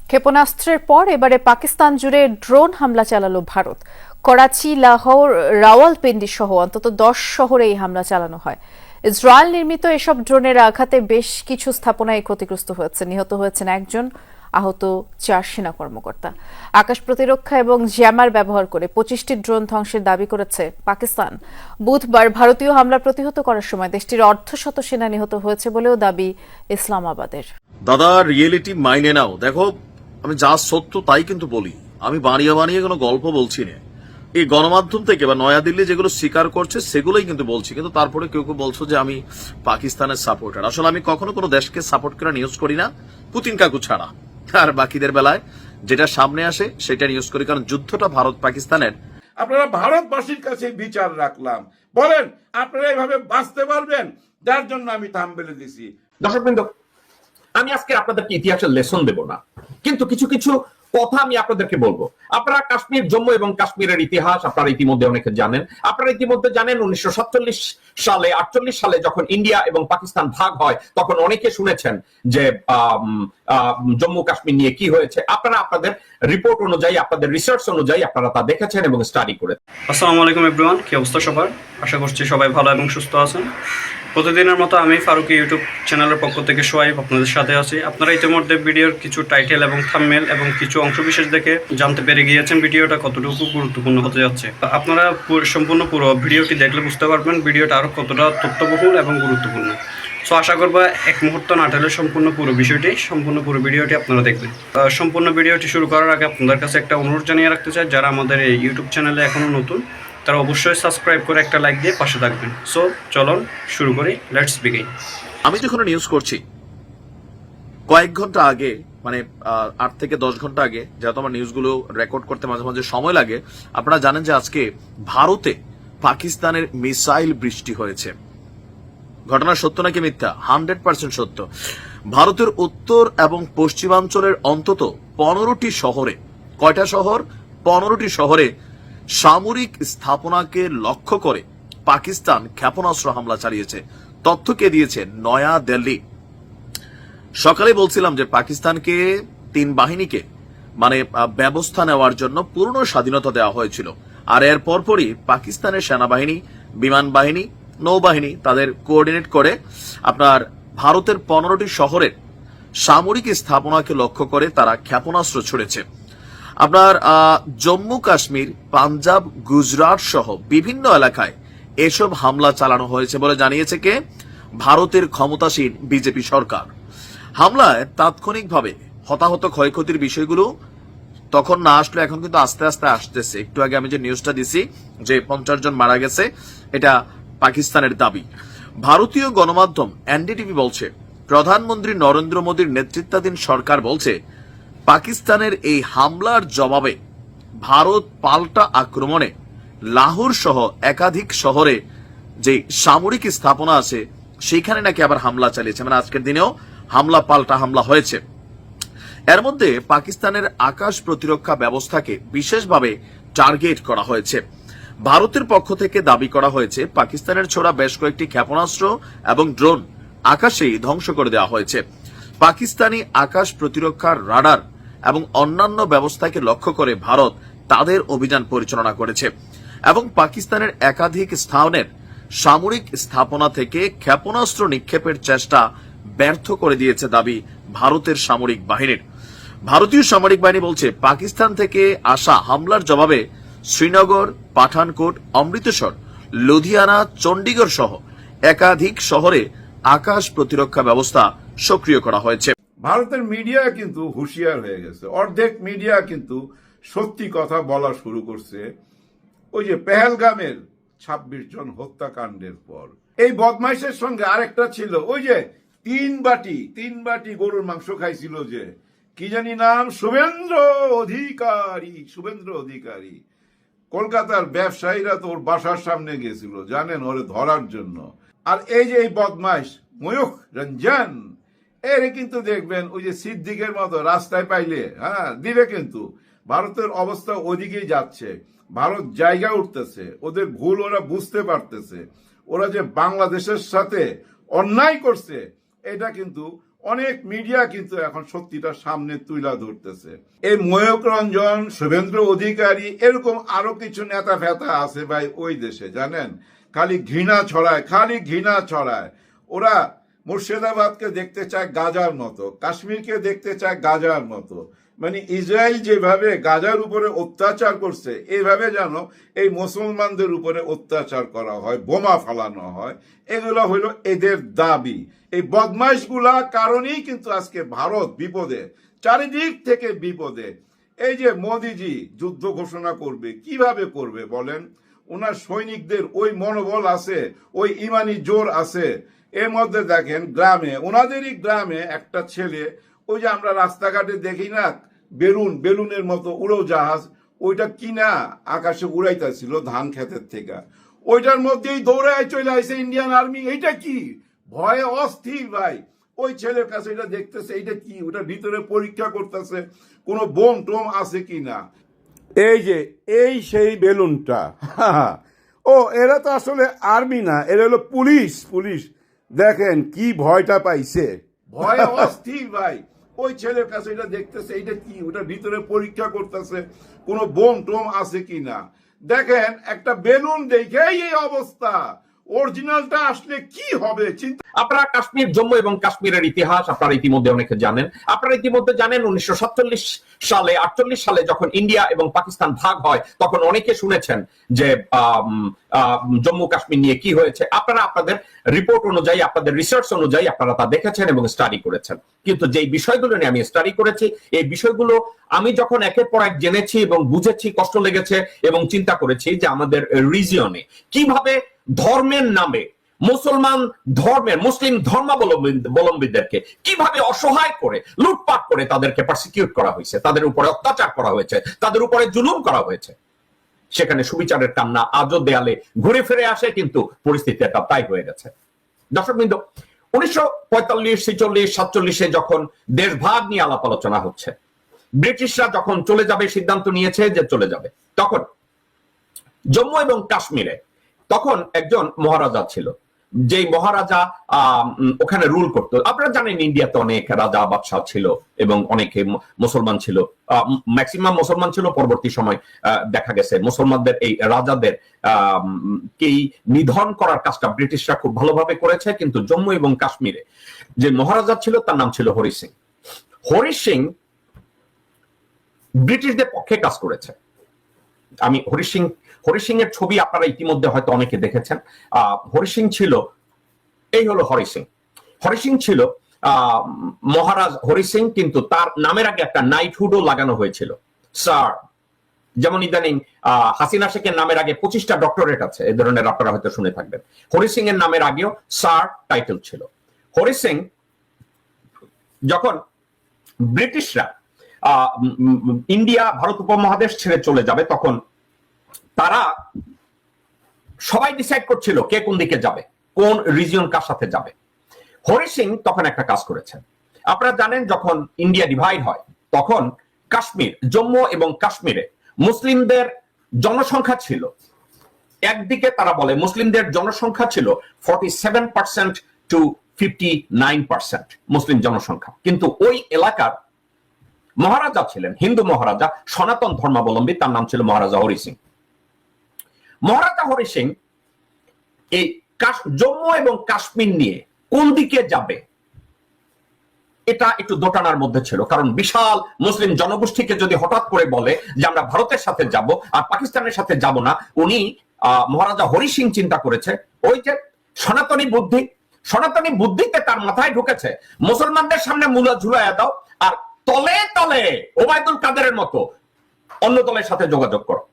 ক্ষেপণাস্ত্রের পর এবারে পাকিস্তান জুড়ে ড্রোন হামলা চালালো ভারত। করাচি, লাহোর, রাওয়ালপিন্ডি সহ অন্তত 10 শহরে এই হামলা চালানো হয়। ইসরায়েল নির্মিত এসব ড্রোনের আঘাতে বেশ কিছু স্থাপনায় ক্ষতিগ্রস্ত হয়েছে। নিহত হয়েছেন একজন, আহত 4 সেনা কর্মকর্তা। আকাশ প্রতিরক্ষা এবং জ্যামার ব্যবহার করে 25টি ড্রোন ধ্বংসের দাবি করেছে পাকিস্তান। বুধবার ভারতীয় হামলা প্রতিহত করার সময় দেশটির অর্ধশত সেনা নিহত হয়েছে বলেও দাবি ইসলামাবাদের। দাদা, রিয়েলিটি মাইনে নাও। দেখো, আমি যা সত্য তাই কিন্তু বলি, আমি বানিয়ে বানিয়ে কোনো গল্প বলছি না। এই গণমাধ্যম থেকে বা নয়াদিল্লি যেগুলো স্বীকার করছে সেগুলোই কিন্তু বলছি, কিন্তু তারপরে কেউ কেউ বলছো যে আমি পাকিস্তানের সাপোর্টার। আসলে আমি কখনো কোনো দেশকে সাপোর্ট করে নিউজ করি না, পুতিন কাকু ছাড়া। আর বাকিদের বেলায় যেটা সামনে আসে সেটা নিউজ করি, কারণ যুদ্ধটা ভারত পাকিস্তানের। আপনারা ভারতবাসীর কাছে বিচার রাখলাম, বলেন আপনারা এইভাবে বাঁচতে পারবেন? যার জন্য আমি থাম্বনেল দিছি। দর্শকবৃন্দ, আমি আজকে আপনাদেরকে ইতিহাসের লেসন দেব না, কিন্তু কিছু কিছু কথা আমি আপনাদেরকে বলবো। আপনারা কাশ্মীর, জম্মু এবং কাশ্মীরের ইতিহাস আপনারা ইতিমধ্যে অনেকে জানেন। আপনারা ইতিমধ্যে জানেন 1947 সালে 48 সালে যখন ইন্ডিয়া এবং পাকিস্তান ভাগ হয়, তখন অনেকে শুনেছেন যে জম্মু কাশ্মীর নিয়ে কি হয়েছে। আপনারা আপনাদের রিপোর্ট অনুযায়ী, আপনাদের রিসার্চ অনুযায়ী আপনারা তা দেখেছেন এবং স্টাডি করেছেন। আসসালামু আলাইকুম এভরিওয়ান, কি অবস্থা সবার? আশা করছি সবাই ভালো এবং সুস্থ আছেন। প্রতিদিনের মতো আমি ফারুকি ইউটিউব চ্যানেলের পক্ষ থেকে সোয়াইব আপনাদের সাথে আছি। আপনারা ইতিমধ্যে ভিডিওর কিছু টাইটেল এবং থাম্বনেল এবং কিছু অংশবিশেষ দেখে জানতে পেরে গিয়েছেন ভিডিওটা কতটুকু গুরুত্বপূর্ণ হতে যাচ্ছে। আপনারা সম্পূর্ণ পুরো ভিডিওটি দেখলে বুঝতে পারবেন ভিডিওটা আরও কতটা তথ্যবহুল এবং গুরুত্বপূর্ণ। সো আশা করবো এক মুহূর্ত না টেলে সম্পূর্ণ পুরো ভিডিওটি আপনারা দেখবেন। সম্পূর্ণ ভিডিওটি শুরু করার আগে আপনাদের কাছে একটা অনুরোধ জানিয়ে রাখতে চাই, যারা আমাদের এই ইউটিউব চ্যানেলে এখনও নতুন তারা অবশ্যই সাবস্ক্রাইব করে একটা লাইক দিয়ে পাশে থাকবেন। সো চলুন শুরু করি, লেটস বিগিন। আমি যখন নিউজ করছি কয়েক ঘন্টা আগে, মানে 8 থেকে 10 ঘন্টা আগে, যেহেতু আমার নিউজগুলো রেকর্ড করতে মাঝে মাঝে সময় লাগে, আপনারা জানেন যে আজকে ভারতে পাকিস্তানের মিসাইল বৃষ্টি হয়েছে। ঘটনা সত্য নাকি মিথ্যা? 100% সত্য। ভারতের উত্তর এবং পশ্চিমাঞ্চলের অন্তত 15টি শহরে, কয়টা শহর? 15টি শহরে সামরিক স্থাপনাকে লক্ষ্য করে পাকিস্তান ক্ষেপণাস্ত্র হামলা চালিয়েছে। তথ্য কে দিয়েছে? নয়া দিল্লি। সকালে বলছিলাম যে পাকিস্তানকে 3 বাহিনীকে মানে ব্যবস্থা নেওয়ার জন্য পূর্ণ স্বাধীনতা দেওয়া হয়েছিল, আর এর পরপরই পাকিস্তানের সেনাবাহিনী, বিমান বাহিনী, নৌবাহিনী তাদের কোঅর্ডিনেট করে আপনার ভারতের 15টি শহরের সামরিক স্থাপনাকে লক্ষ্য করে তারা ক্ষেপণাস্ত্র ছুড়েছে। আপনার জম্মু কাশ্মীর, পাঞ্জাব, গুজরাট সহ বিভিন্ন এলাকায় এসব হামলা চালানো হয়েছে বলে জানিয়েছে কে? ভারতের ক্ষমতাসীন বিজেপি সরকার। হামলায় তাৎক্ষণিকভাবে হতাহত, ক্ষয়ক্ষতির বিষয়গুলো তখন না আসলে এখন কিন্তু আস্তে আস্তে আসতেছে। একটু আগে আমি যে নিউজটা দিছি যে 50 জন মারা গেছে, এটা পাকিস্তানের দাবি। ভারতীয় গণমাধ্যম এনডিটিভি বলছে প্রধানমন্ত্রী নরেন্দ্র মোদীর নেতৃত্বাধীন সরকার বলছে পাকিস্তানের এই হামলার জবাবে ভারত পাল্টা আক্রমণে লাহোর সহ একাধিক শহরে যে সামরিক স্থাপনা আছে সেখানে নাকি আবার হামলা চালিয়েছে। মানে আজকের দিনেও হামলা পাল্টা হামলা হয়েছে। এর মধ্যে পাকিস্তানের আকাশ প্রতিরক্ষা ব্যবস্থাকে বিশেষভাবে টার্গেট করা হয়েছে। ভারতের পক্ষ থেকে দাবি করা হয়েছে পাকিস্তানের ছোড়া বেশ কয়েকটি ক্ষেপণাস্ত্র এবং ড্রোন আকাশেই ধ্বংস করে দেওয়া হয়েছে। পাকিস্তানি আকাশ প্রতিরক্ষার রাডার এবং অন্যান্য ব্যবস্থাকে লক্ষ্য করে ভারত তাদের অভিযান পরিচালনা করেছে এবং পাকিস্তানের একাধিক স্থানের সামরিক স্থাপনা থেকে ক্ষেপণাস্ত্র নিক্ষেপের চেষ্টা ব্যর্থ করে দিয়েছে দাবি ভারতের সামরিক বাহিনীর। ভারতীয় সামরিক বাহিনী বলছে পাকিস্তান থেকে আসা হামলার জবাবে শ্রীনগর, পাঠানকোট, অমৃতসর, লুধিয়ানা, চণ্ডীগড় সহ একাধিক শহরে আকাশ প্রতিরক্ষা ব্যবস্থা সক্রিয় করা হয়েছে। ভারতের মিডিয়া কিন্তু হুঁশিয়ার হয়ে গেছে। অর্ধেক মিডিয়া কিন্তু সত্যি কথা বলা শুরু করছে। ওই যে পেহেলগামের 26 জন হত্যাকাণ্ডের পর এই বদমাইশের সঙ্গে আরেকটা ছিল, ওই যে তিন বাটি গরুর মাংস খাইছিল, যে কি জানি নাম, শুভেন্দ্র অধিকারী। কলকাতার ব্যবসায়ীরা তো ওর বাসার সামনে গেছিল জানেন, ওরে ধরার জন্য। আর এই যে এই বদমাইশ ময়ূখ রঞ্জন, এর কিন্তু দেখবেন ওই যে সিদ্দিকের মতো রাস্তায় পাইলে দিবে। কিন্তু ভারতের অবস্থা ওদিকেই যাচ্ছে। ভারত জায়গা উঠতেছে, ওদের ভুল ওরা বুঝতে পারতেছে। ওরা যে বাংলাদেশের সাথে অন্যায় করছে এটা কিন্তু অনেক মিডিয়া কিন্তু এখন সত্যিটা সামনে তুলে ধরতেছে। এই ময়ূক রঞ্জন, শুভেন্দ্র অধিকারী, এরকম আরো কিছু নেতা ফেতা আছে ভাই ওই দেশে, জানেন, খালি ঘৃণা ছড়ায়। ওরা মুর্শিদাবাদকে দেখতে চায় গাজার মতো, কাশ্মীরকে দেখতে চায় গাজার মতো। মানে ইসরায়েল যেভাবে গাজার উপরে অত্যাচার করছে, এইভাবে যেন এই মুসলমানদের উপরে অত্যাচার করা হয়, বোমা ফালানো হয়। এগুলো হলো এদের দাবি। এই বদমাইশগুলা কারণেই কিন্তু আজকে ভারত বিপদে, চারিদিক থেকে বিপদে। এই যে মোদিজি যুদ্ধ ঘোষণা করবে, কিভাবে করবে বলেন? ওনার সৈনিকদের ওই মনোবল আছে, ওই ইমানি জোর আছে। এর মধ্যে দেখেন গ্রামে, ওনাদেরই গ্রামে একটা ছেলে, ওই যে আমরা রাস্তাঘাটে দেখি না বেলুনের মতো উড়োজাহাজ, ওইটা কিনা আকাশে উড়াইতেছিল ধান ক্ষেতের থেকে, ওইটার মধ্যেই দৌড়ায় চলে আসে ইন্ডিয়ান আর্মি। এইটা কি? ভয়ে অস্থির ভাই। ওই ছেলের কাছে এটা দেখতেছে, এইটা কি, ওটার ভিতরে পরীক্ষা করতেছে কোনো বোম টোম আছে কিনা। এই সেই বেলুনটা। ও, এরা তো আসলে আর্মি না, এরা হলো পুলিশ। দেখেন কি ভয়টা পাইছে, ভয়ে অস্থির ভাই। ওই ছেলের কাছে এটা দেখতেছে, এইটা কি, ওটার ভিতরে পরীক্ষা করতেছে কোনো বোম টোম আছে কিনা। দেখেন একটা বেলুন দেখেই এই অবস্থা, অরিজিনালটা আসলে কি হবে চিন্তা। আপনারা কাশ্মীর, জম্মু এবং কাশ্মীরের ইতিহাস আপনারা ইতিমধ্যে অনেকে জানেন। আপনারা ইতিমধ্যে জানেন 1947 সালে 48 সালে যখন ইন্ডিয়া এবং পাকিস্তান ভাগ হয়, তখন অনেকে শুনেছেন যে জম্মু কাশ্মীর নিয়ে কি হয়েছে। আপনারা আপনাদের রিপোর্ট অনুযায়ী, আপনাদের রিসার্চ অনুযায়ী আপনারা তা দেখেছেন এবং স্টাডি করেছেন। কিন্তু যেই বিষয়গুলো নিয়ে আমি স্টাডি করেছি, এই বিষয়গুলো আমি যখন একের পর এক জেনেছি এবং বুঝেছি, কষ্ট লেগেছে এবং চিন্তা করেছি যে আমাদের রিজিয়নে কিভাবে ধর্মের নামে মুসলিম ধর্মাবলম্বীদেরকে কিভাবে অসহায় করে, লুটপাট করে তাদেরকে পারসিকিউট করা হয়েছে, তাদের উপরে অত্যাচার করা হয়েছে, তাদের উপরে জুলুম করা হয়েছে। সেখানে সুবিচারের কান্না আজও দেয়ালে ঘুরে ফিরে আসে, কিন্তু পরিস্থিতি একটা তাই হয়ে গেছে। দর্শকবৃন্দ, 1945, 46, 47-এ যখন দেশ ভাগ নিয়ে আলাপ আলোচনা হচ্ছে, ব্রিটিশরা যখন চলে যাবে, সিদ্ধান্ত নিয়েছে যে চলে যাবে, তখন জম্মু এবং কাশ্মীরে তখন একজন মহারাজা ছিল, যেই মহারাজা ওখানে রুল করতো। আপনারা জানেন ইন্ডিয়াতে অনেক রাজা বাদশাহ ছিল এবং অনেকে মুসলমান ছিল, ম্যাক্সিমাম মুসলমান ছিল। পরবর্তী সময় দেখা গেছে মুসলমানদের এই রাজাদের কেই নিধন করার কাজটা ব্রিটিশরা খুব ভালোভাবে করেছে। কিন্তু জম্মু এবং কাশ্মীরে যে মহারাজা ছিল তার নাম ছিল হরি সিং। হরি সিং ব্রিটিশদের পক্ষে কাজ করেছে। আমি হরি সিং এর ছবি আপনারা ইতিমধ্যে হয়তো অনেকে দেখেছেন। হরি সিং ছিল, এই হলো হরি সিং। হরি সিং ছিল মহারাজ হরি সিং, কিন্তু তার নামের আগে একটা নাইটহুডও লাগানো হয়েছিল, স্যার। যেমন ইদানিং হাসিনা শেখের নামের আগে 25টা ডক্টরেট আছে, এই ধরনের আপনারা হয়তো শুনে থাকবেন। হরি সিং এর নামের আগেও স্যার টাইটেল ছিল। হরি সিং যখন ব্রিটিশরা ইন্ডিয়া, ভারত উপমহাদেশ ছেড়ে চলে যাবে, তখন তারা সবাই ডিসাইড করছিল কে কোন দিকে যাবে, কোন রিজিয়ন কার সাথে যাবে। হরি সিং তখন একটা কাজ করেছেন। আপনারা জানেন যখন ইন্ডিয়া ডিভাইড হয়, তখন কাশ্মীর, জম্মু এবং কাশ্মীরে মুসলিমদের জনসংখ্যা ছিল, একদিকে তারা বলে মুসলিমদের জনসংখ্যা ছিল 47% to 59% মুসলিম জনসংখ্যা। কিন্তু ওই এলাকার মহারাজা ছিলেন হিন্দু মহারাজা, সনাতন ধর্মাবলম্বী, তার নাম ছিল মহারাজা হরি সিং। মহারাজা হরি সিং এই জম্মু এবং কাশ্মীর নিয়ে কোন দিকে যাবে এটা একটু দোটানার মধ্যে ছিল। কারণ বিশাল মুসলিম জনগোষ্ঠীকে যদি হঠাৎ করে বলে যে আমরা ভারতের সাথে যাব আর পাকিস্তানের সাথে যাব না, উনি মহারাজা হরি সিং চিন্তা করেছে ওই যে সনাতনী বুদ্ধিতে তার মাথায় ঢুকেছে মুসলমানদের সামনে মূলা ঝুলাইয়া দাও আর তলে তলে ওবায়দুল কাদেরের মতো অন্য দলের সাথে যোগাযোগ করো।